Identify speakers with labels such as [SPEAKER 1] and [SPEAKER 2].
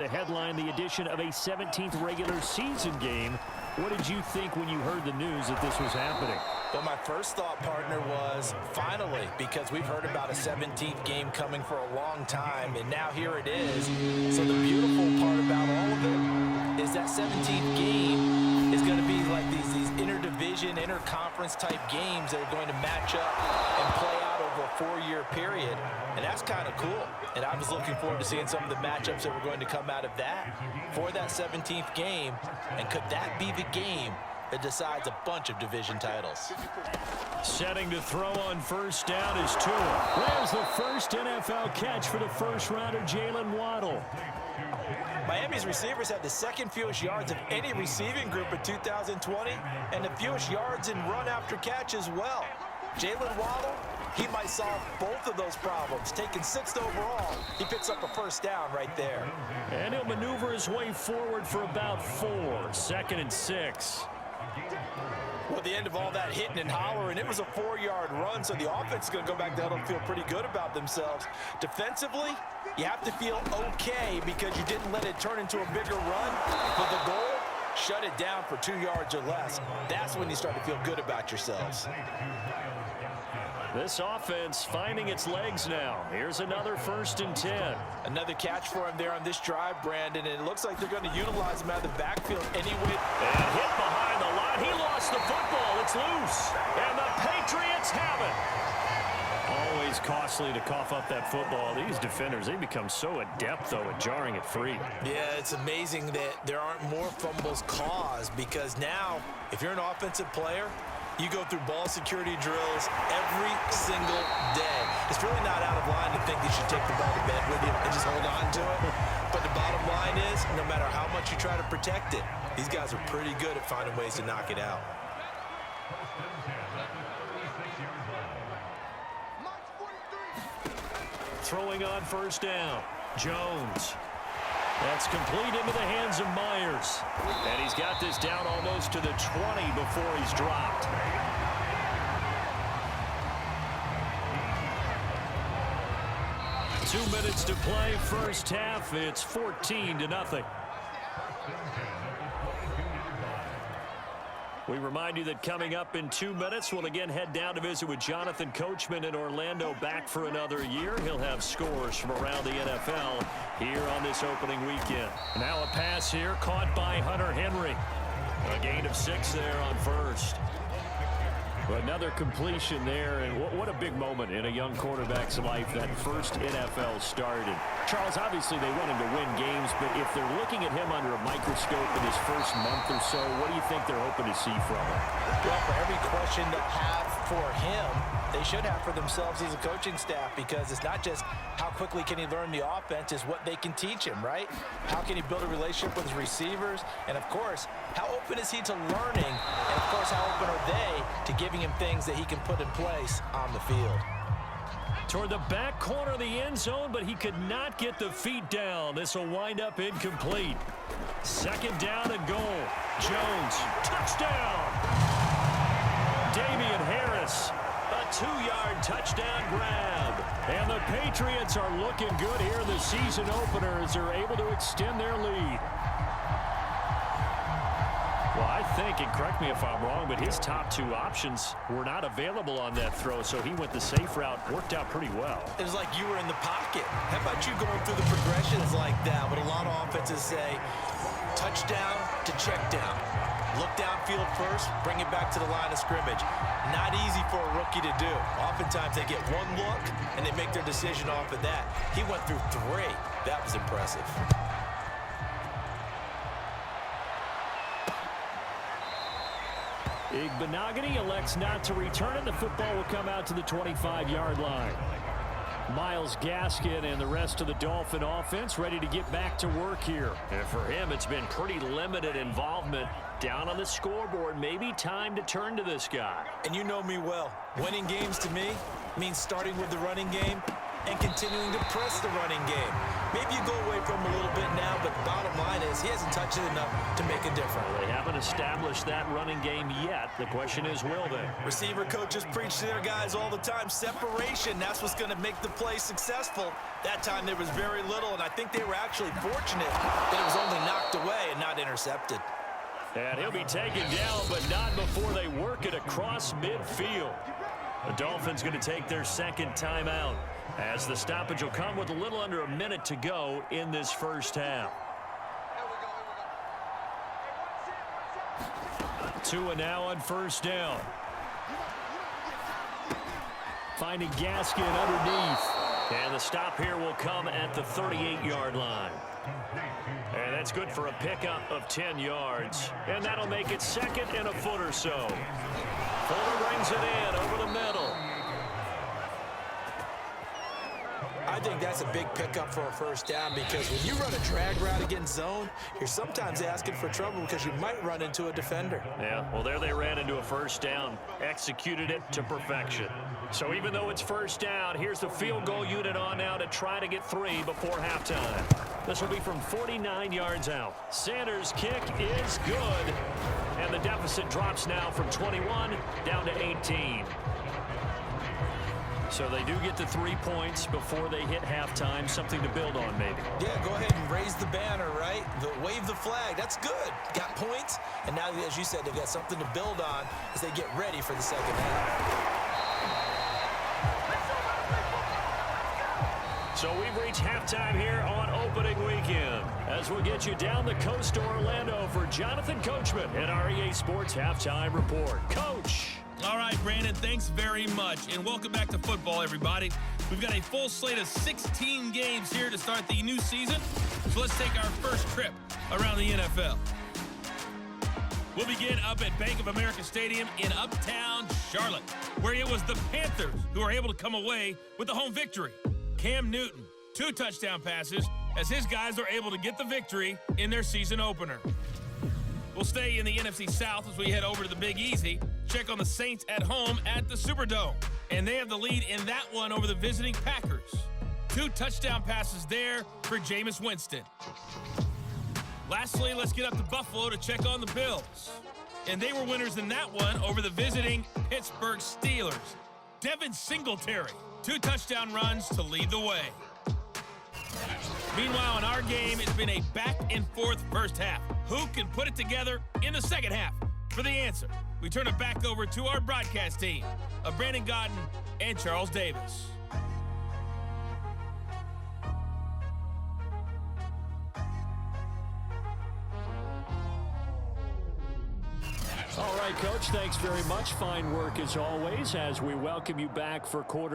[SPEAKER 1] To headline the edition of a 17th regular season game. What did you think when you heard the news that this was happening?
[SPEAKER 2] Well, my first thought, partner, was finally, because we've heard about a 17th game coming for a long time, and now here it is. So the beautiful part about all of it is that 17th game is going to be like these interdivision, interconference type games that are going to match up and play out over a 4-year period, and that's kind of cool. And I was looking forward to seeing some of the matchups that were going to come out of that for that 17th game, and could that be the game that decides a bunch of division titles?
[SPEAKER 1] Setting to throw on first down is Tua. There's the first NFL catch for the first rounder, Jalen Waddle.
[SPEAKER 2] Miami's receivers had the second fewest yards of any receiving group in 2020, and the fewest yards in run after catch as well. Jalen Waddle, he might solve both of those problems. Taking 6th overall, he picks up a first down right there.
[SPEAKER 1] And he'll maneuver his way forward for about 4. 2nd and 6.
[SPEAKER 2] Well, the end of all that hitting and hollering, it was a 4-yard run, so the offense is going to go back down and feel pretty good about themselves. Defensively, you have to feel okay because you didn't let it turn into a bigger run. But the goal, shut it down for 2 yards or less. That's when you start to feel good about yourselves.
[SPEAKER 1] This offense finding its legs now. Here's another 1st and 10.
[SPEAKER 2] Another catch for him there on this drive, Brandon, and it looks like they're going to utilize him out of the backfield anyway.
[SPEAKER 1] And hit behind the line. He lost the football. It's loose. And the Patriots have it. Always costly to cough up that football. These defenders, they become so adept, though, at jarring it free.
[SPEAKER 2] Yeah, it's amazing that there aren't more fumbles caused, because now, if you're an offensive player, you go through ball security drills every single day. It's really not out of line to think you should take the ball to bed with you and just hold on to it. But the bottom line is, no matter how much you try to protect it, these guys are pretty good at finding ways to knock it out.
[SPEAKER 1] Throwing on first down, Jones. That's complete into the hands of Myers. And he's got this down almost to the 20 before he's dropped. Two minutes to play, first half. It's 14-0. We remind you that coming up in 2 minutes, we'll again head down to visit with Jonathan Coachman in Orlando, back for another year. He'll have scores from around the NFL here on this opening weekend. Now a pass here caught by Hunter Henry. A gain of 6 there on first. Another completion there, and what a big moment in a young quarterback's life, that first NFL start. And Charles, obviously they want him to win games, but if they're looking at him under a microscope in his first month or so, what do you think they're hoping to see from him?
[SPEAKER 2] Well, for every question they'll have for him, they should have for themselves as a coaching staff, because it's not just how quickly can he learn the offense, it's what they can teach him, right? How can he build a relationship with his receivers? And, of course, how open is he to learning? And, of course, how open are they to giving him things that he can put in place on the field?
[SPEAKER 1] Toward the back corner of the end zone, but he could not get the feet down. This will wind up incomplete. 2nd down and goal. Jones, touchdown! Damian Harris, a 2-yard touchdown grab. And the Patriots are looking good here in the season opener as they're able to extend their lead. Well, I think, and correct me if I'm wrong, but his top 2 options were not available on that throw, so he went the safe route. Worked out pretty well.
[SPEAKER 2] It was like you were in the pocket. How about you going through the progressions like that? What a lot of offenses say, touchdown to check down. Look downfield first, bring it back to the line of scrimmage. Not easy for a rookie to do. Oftentimes they get one look, and they make their decision off of that. He went through 3. That was impressive.
[SPEAKER 1] Igbenogany elects not to return it. The football will come out to the 25-yard line. Myles Gaskin and the rest of the Dolphin offense ready to get back to work here. And for him, it's been pretty limited involvement down on the scoreboard. Maybe time to turn to this guy.
[SPEAKER 2] And you know me well. Winning games to me means starting with the running game and continuing to press the running game. Maybe you go away from him a little bit now, but the bottom line is he hasn't touched it enough to make a difference.
[SPEAKER 1] Well, they haven't established that running game yet. The question is, will they?
[SPEAKER 2] Receiver coaches preach to their guys all the time. Separation, that's what's going to make the play successful. That time there was very little, and I think they were actually fortunate that it was only knocked away and not intercepted.
[SPEAKER 1] And he'll be taken down, but not before they work it across midfield. The Dolphins going to take their second timeout, as the stoppage will come with a little under a minute to go in this first half. Tua now on first down. Finding Gaskin underneath. And the stop here will come at the 38-yard line. And that's good for a pickup of 10 yards. And that'll make it second and a foot or so. Fuller brings it in over the middle.
[SPEAKER 2] I think that's a big pickup for a first down, because when you run a drag route against zone, you're sometimes asking for trouble because you might run into a defender.
[SPEAKER 1] Yeah, well, there they ran into a first down, executed it to perfection. So even though it's first down, here's the field goal unit on now to try to get 3 before halftime. This will be from 49 yards out. Sanders' kick is good, and the deficit drops now from 21 down to 18. So they do get to 3 points before they hit halftime, something to build on maybe.
[SPEAKER 2] Yeah, go ahead and raise the banner, right? Wave the flag. That's good. Got points, and now, as you said, they've got something to build on as they get ready for the second half.
[SPEAKER 1] So we've reached halftime here on opening weekend, as we'll get you down the coast to Orlando for Jonathan Coachman at our EA Sports Halftime Report. Coach!
[SPEAKER 3] All right, Brandon, thanks very much, and welcome back to football, everybody. We've got a full slate of 16 games here to start the new season, so let's take our first trip around the NFL. We'll begin up at Bank of America Stadium in Uptown Charlotte, where it was the Panthers who were able to come away with the home victory. Cam Newton, 2 touchdown passes, as his guys are able to get the victory in their season opener. We'll stay in the NFC South as we head over to the Big Easy. Check on the Saints at home at the Superdome. And they have the lead in that one over the visiting Packers. 2 touchdown passes there for Jameis Winston. Lastly, let's get up to Buffalo to check on the Bills. And they were winners in that one over the visiting Pittsburgh Steelers. Devin Singletary, 2 touchdown runs to lead the way. Meanwhile, in our game, it's been a back-and-forth first half. Who can put it together in the second half? For the answer, we turn it back over to our broadcast team of Brandon Godden and Charles Davis.
[SPEAKER 1] All right, Coach, thanks very much. Fine work as always as we welcome you back for quarter